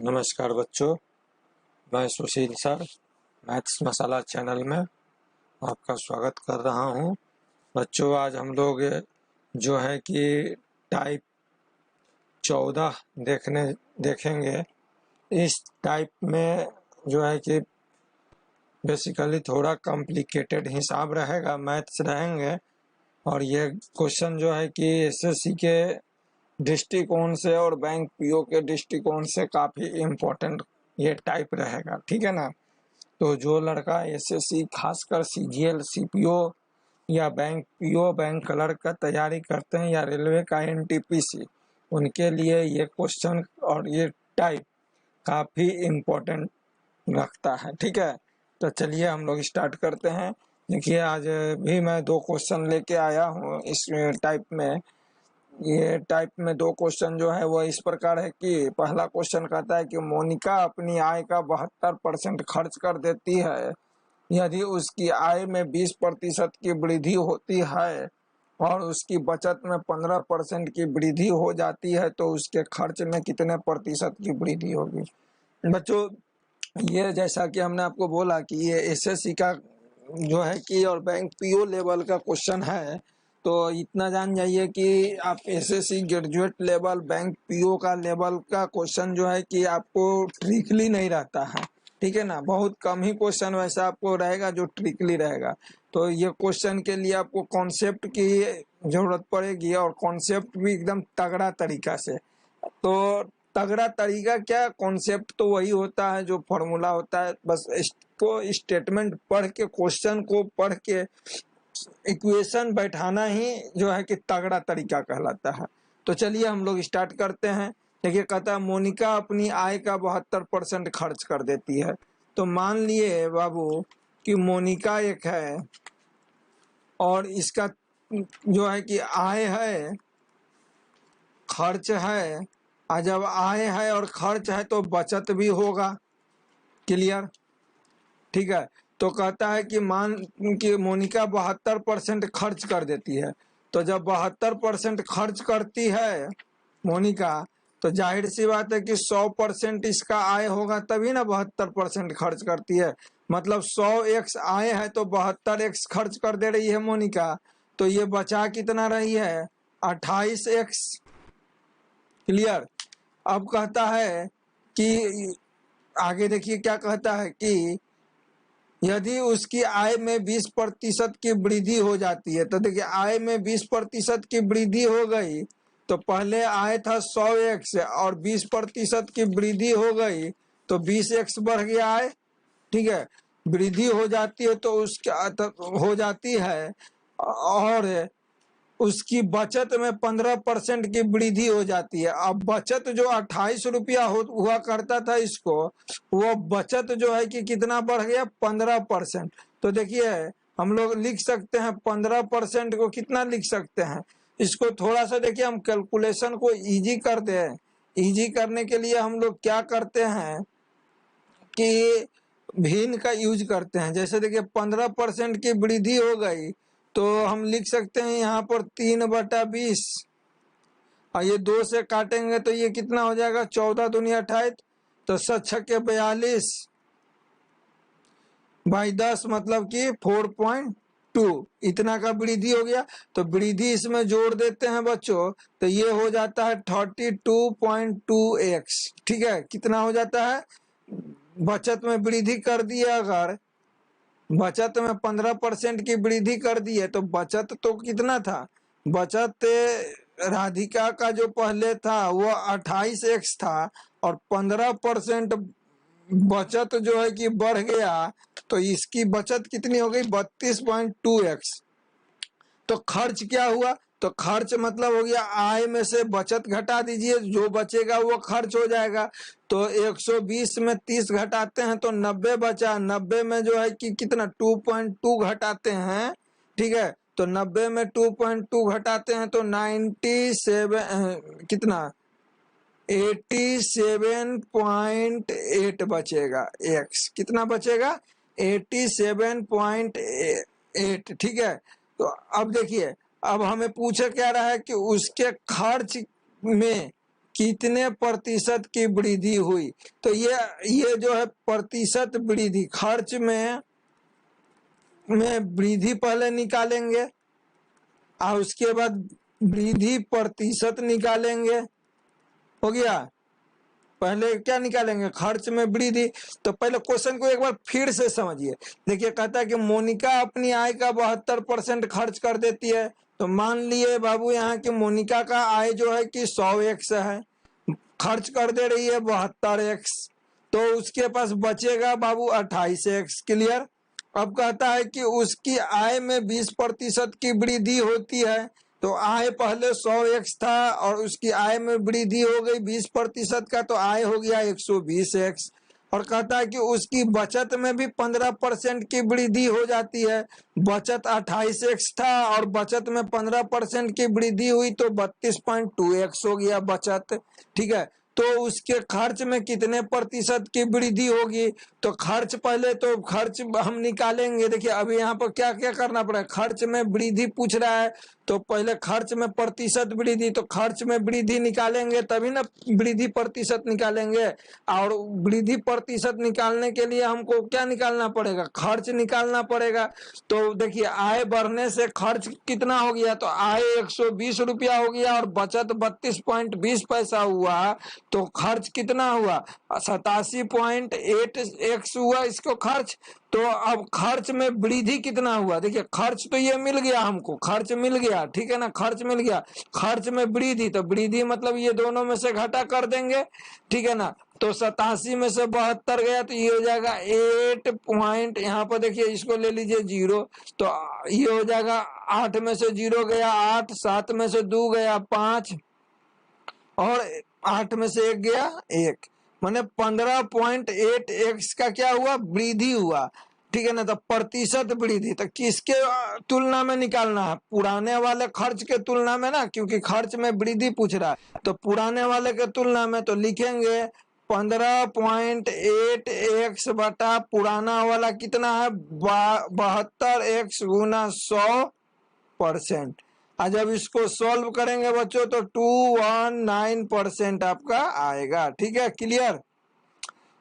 नमस्कार बच्चों, मैं सुशील सर मैथ्स मसाला चैनल में आपका स्वागत कर रहा हूं। बच्चों, आज हम लोग जो है कि टाइप 14 देखेंगे। इस टाइप में जो है कि बेसिकली थोड़ा कॉम्प्लिकेटेड हिसाब रहेगा, मैथ्स रहेंगे। और ये क्वेश्चन जो है कि एसएससी के दृष्टिकोण से और बैंक पीओ के दृष्टिकोण से काफी इम्पोर्टेंट ये टाइप रहेगा, ठीक है ना। तो जो लड़का एसएससी खासकर सीजीएल सीपीओ या बैंक पीओ बैंक क्लर्क का तैयारी करते हैं या रेलवे का एनटीपीसी, उनके लिए ये क्वेश्चन और ये टाइप काफी इम्पोर्टेंट रखता है, ठीक है। तो चलिए हम लोग स्टार्ट करते हैं। देखिए, आज भी मैं 2 क्वेश्चन लेके आया हूँ इस टाइप में। ये टाइप में 2 क्वेश्चन जो है वो इस प्रकार है कि पहला क्वेश्चन कहता है कि मोनिका अपनी आय का 72% खर्च कर देती है। यदि उसकी आय में 20% की वृद्धि होती है और उसकी बचत में 15% की वृद्धि हो जाती है तो उसके खर्च में कितने प्रतिशत की वृद्धि होगी। बच्चों, ये जैसा कि हमने आपको बोला कि ये एसएससी का जो है कि और बैंक पीओ लेवल का क्वेश्चन है। तो इतना जान जाइए कि आप SSC graduate level bank PO का लेवल का क्वेश्चन जो है कि आपको ट्रिकली नहीं रहता है, ठीक है ना। बहुत कम ही क्वेश्चन वैसा आपको रहेगा जो ट्रिकली रहेगा। तो ये क्वेश्चन के लिए आपको कॉन्सेप्ट की जरूरत पड़ेगी और कॉन्सेप्ट भी एकदम तगड़ा तरीका से। तो तगड़ा तरीका क्या, कॉन्सेप्ट तो वही होता है जो फॉर्मूला होता है, बस इसको स्टेटमेंट पढ़ के क्वेश्चन को पढ़ के इक्वेशन बैठाना ही जो है कि तगड़ा तरीका कहलाता है। तो चलिए हम लोग स्टार्ट करते हैं। देखिए, कहता है मोनिका अपनी आय का 72% खर्च कर देती है। तो मान लिए बाबू कि मोनिका एक है और इसका जो है कि आय है, खर्च है। और जब आय है और खर्च है तो बचत भी होगा। क्लियर, ठीक है। तो कहता है कि मान कि मोनिका 72% खर्च कर देती है। तो जब 72% खर्च करती है मोनिका, तो जाहिर सी बात है कि 100% इसका आय होगा तभी ना 72% खर्च करती है। मतलब 100x आय है तो 72x खर्च कर दे रही है मोनिका। तो ये बचा कितना रही है, 28x। क्लियर। अब कहता है कि आगे देखिए क्या कहता है कि यदि उसकी आय में 20% की वृद्धि हो जाती है। तो देखिए, आय में 20% की वृद्धि हो गई तो पहले आय था 100x और 20% की वृद्धि हो गई तो 20x बढ़ गया आय, ठीक है। वृद्धि हो जाती है तो उसके हो जाती है और उसकी बचत में 15% की वृद्धि हो जाती है। अब बचत जो 28 रुपया हुआ करता था इसको, वो बचत जो है कि कितना बढ़ गया, 15%। तो देखिए, हम लोग लिख सकते हैं 15% को कितना लिख सकते हैं। इसको थोड़ा सा देखिए, हम कैलकुलेशन को इजी कर दें। इजी करने के लिए हम लोग क्या करते हैं कि भिन्न का यूज करते हैं। जैसे देखिए, 15% की वृद्धि हो गई तो हम लिख सकते हैं यहाँ पर 3/20 और ये 2 से काटेंगे तो ये कितना हो जाएगा, 14 दूनी 28। तो 7×6 42 बाई 10 मतलब कि 4.2 इतना का वृद्धि हो गया। तो वृद्धि इसमें जोड़ देते हैं बच्चों, तो ये हो जाता है 32.2x, ठीक है। कितना हो जाता है, बचत में वृद्धि कर दी है, अगर बचत में 15% की वृद्धि कर दी है तो बचत तो कितना था, बचत राधिका का जो पहले था वो 28x था और 15% बचत जो है कि बढ़ गया तो इसकी बचत कितनी हो गई, 32.2x। तो खर्च क्या हुआ, तो खर्च मतलब हो गया आय में से बचत घटा दीजिए, जो बचेगा वो खर्च हो जाएगा। तो 120 में 30 घटाते हैं तो 90 बचा। 90 में जो है कि कितना, 2.2 घटाते हैं, ठीक है। तो 90 में 2.2 घटाते हैं तो 97 कितना, 87.8 बचेगा। x कितना बचेगा, 87.8, ठीक है। तो अब देखिए, अब हमें पूछे क्या रहा है कि उसके खर्च में कितने प्रतिशत की वृद्धि हुई। तो ये जो है प्रतिशत वृद्धि, खर्च में वृद्धि पहले निकालेंगे और उसके बाद वृद्धि प्रतिशत निकालेंगे। हो गया। पहले क्या निकालेंगे, खर्च में वृद्धि। तो पहले क्वेश्चन को एक बार फिर से समझिए। देखिए कहता है कि मोनिका अपनी आय का 72% खर्च कर देती है। तो मान लिए बाबू यहाँ की मोनिका का आय जो है कि 100x है, खर्च कर दे रही है 72x, तो उसके पास बचेगा बाबू 28x। क्लियर। अब कहता है कि उसकी आय में 20% की वृद्धि होती है। तो आय पहले 100x था और उसकी आय में वृद्धि हो गई 20% का, तो आय हो गया 120x। और कहता है कि उसकी बचत में भी 15% की वृद्धि हो जाती है। बचत 28x था और बचत में 15% की वृद्धि हुई तो 32.2x हो गया बचत। ठीक है। तो उसके खर्च में कितने प्रतिशत की वृद्धि होगी। तो खर्च पहले तो खर्च हम निकालेंगे। देखिए अभी यहाँ पर क्या क्या करना पड़ेगा, खर्च में वृद्धि पूछ रहा है तो पहले खर्च में प्रतिशत वृद्धि, तो खर्च में वृद्धि निकालेंगे तभी ना वृद्धि प्रतिशत निकालेंगे। और वृद्धि प्रतिशत निकालने के लिए हमको क्या निकालना पड़ेगा, खर्च निकालना पड़ेगा। तो देखिए आय बढ़ने से खर्च कितना हो गया, तो आय 120 रुपया हो गया और बचत 32.20 पैसा हुआ। तो खर्च कितना हुआ, 87.8x हुआ इसको खर्च। तो अब खर्च में वृद्धि कितना हुआ, देखिए खर्च तो ये मिल गया हमको, खर्च मिल गया, ठीक है ना, खर्च मिल गया। खर्च में वृद्धि, तो वृद्धि मतलब ये दोनों में से घटा कर देंगे, ठीक है ना। तो 87 में से 72 गया तो ये हो जाएगा 8 पॉइंट, यहाँ पर देखिए इसको ले लीजिए 0, तो ये हो जाएगा 8 में से 0 गया 8, 7 में से 2 गया 5 और 8 में से 1 गया 1, माने 15.8x का क्या हुआ, वृद्धि हुआ। ठीक है ना। तो प्रतिशत वृद्धि तो किसके तुलना में निकालना है, पुराने वाले खर्च के तुलना में ना, क्योंकि खर्च में वृद्धि पूछ रहा है तो पुराने वाले के तुलना में। तो लिखेंगे 15.8x बटा पुराना वाला कितना है 72x गुना 100%। आज जब इसको सॉल्व करेंगे बच्चों तो 219% आपका आएगा। ठीक है, क्लियर।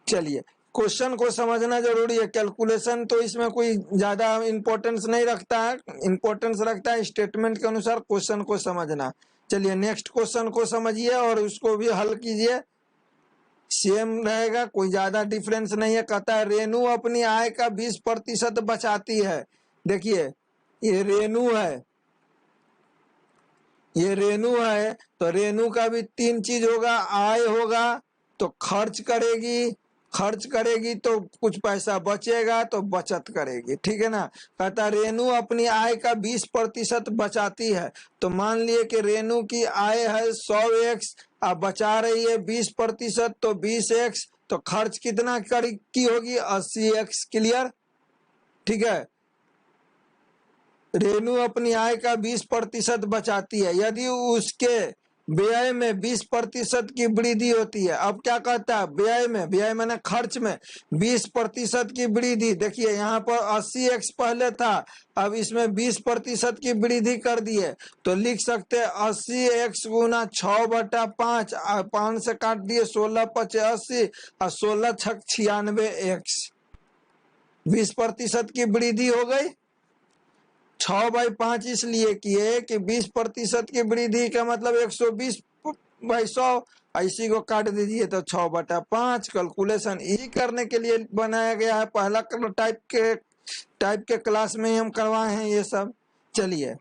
चलिए क्वेश्चन को समझना जरूरी है। कैलकुलेशन तो इसमें कोई ज्यादा इंपॉर्टेंस नहीं रखता है, इंपॉर्टेंस रखता है स्टेटमेंट के अनुसार क्वेश्चन को समझना। चलिए नेक्स्ट क्वेश्चन को समझिए और उसको भी हल कीजिए, सेम रहेगा, कोई ज्यादा डिफरेंस नहीं है। कहता है रेनू अपनी आय का 20% बचाती है। देखिए ये रेनू है, ये रेनू है, तो रेनू का भी 3 चीज होगा, आय होगा तो खर्च करेगी, खर्च करेगी तो कुछ पैसा बचेगा तो बचत करेगी। ठीक है ना। कहता रेनू अपनी आय का 20% बचाती है। तो मान लिए कि रेनू की आय है 100x, अब बचा रही है 20%, तो 20x, तो खर्च कितना की होगी 80x। क्लियर। ठीक है। रेनू अपनी आय का 20% बचाती है। यदि उसके व्यय में 20% की वृद्धि होती है, अब क्या कहता है व्यय में, व्यय मैंने खर्च में 20% की वृद्धि। देखिए यहाँ पर 80x पहले था, अब इसमें 20% की वृद्धि कर दी है। तो लिख सकते हैं 80x गुना 6/5, 5 से काट दिए 16 × 80 और 16 × 96x, 20% की वृद्धि हो गई। 6/5 इसलिए किए कि 20% की वृद्धि का मतलब 120/100, इसी को काट दीजिए तो 6/5। कैलकुलेशन इजी करने के लिए बनाया गया है, पहला टाइप के क्लास में ही हम करवाए हैं ये सब। चलिए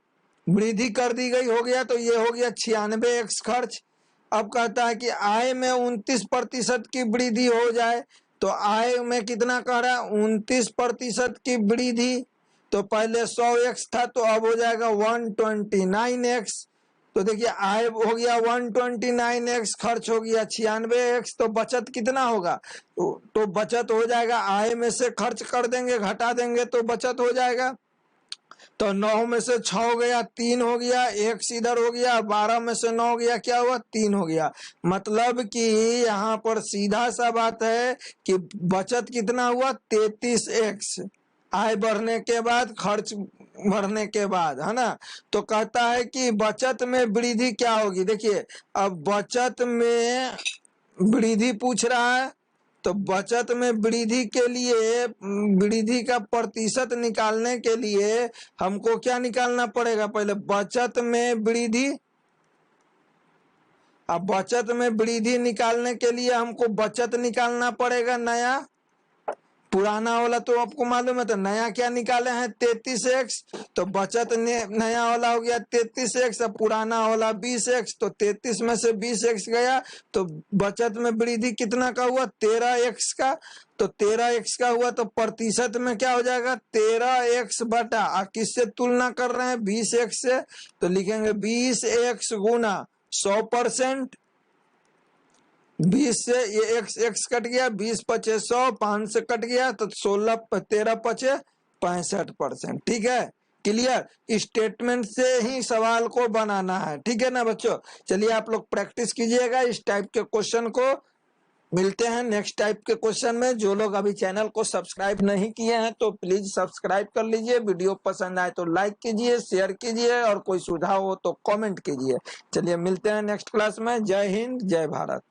वृद्धि कर दी गई, हो गया। तो ये हो गया 96x खर्च। अब कहता है कि आय में 29% की वृद्धि हो जाए। तो आय में कितना कह रहा है 29% की वृद्धि। तो पहले 100x था तो अब हो जाएगा 129x। तो देखिए आय हो गया 129x, खर्च हो गया 96x। तो बचत कितना होगा, तो बचत हो जाएगा, आय में से खर्च कर देंगे घटा देंगे तो बचत हो जाएगा। तो 9 में से 6 गया 3 हो गया, x इधर हो गया, 12 में से 9 गया क्या हुआ 3 हो गया। मतलब कि यहाँ पर सीधा सा बात है कि बचत कितना हुआ 33x। आय बढ़ने के बाद खर्च बढ़ने के बाद, है ना। तो कहता है कि बचत में वृद्धि क्या होगी। देखिए अब बचत में वृद्धि पूछ रहा है, तो बचत में वृद्धि के लिए वृद्धि का प्रतिशत निकालने के लिए हमको क्या निकालना पड़ेगा, पहले बचत में वृद्धि। अब बचत में वृद्धि निकालने के लिए हमको बचत निकालना पड़ेगा नया, पुराना वाला तो आपको मालूम है। तो नया क्या निकाले हैं 33x, तो बचत नया वाला हो गया 33x, अब पुराना वाला 20x, तो 33 में से 20x गया, तो बचत में वृद्धि कितना का हुआ 13x का। तो 13x का हुआ तो प्रतिशत में क्या हो जाएगा 13x बटा, किससे तुलना कर रहे हैं 20x से, तो लिखेंगे 20x गुना 100%। 20 से ये x कट गया, 20 पचे 100, 5 से कट गया तो 16 13 पचे 65%। ठीक है, क्लियर। स्टेटमेंट से ही सवाल को बनाना है, ठीक है ना बच्चों। चलिए आप लोग प्रैक्टिस कीजिएगा इस टाइप के क्वेश्चन को। मिलते हैं नेक्स्ट टाइप के क्वेश्चन में। जो लोग अभी चैनल को सब्सक्राइब नहीं किए हैं तो प्लीज सब्सक्राइब कर लीजिए। वीडियो पसंद आए तो लाइक कीजिए, शेयर कीजिए, और कोई सुझाव हो तो कमेंट कीजिए। चलिए मिलते हैं नेक्स्ट क्लास में। जय हिंद, जय भारत।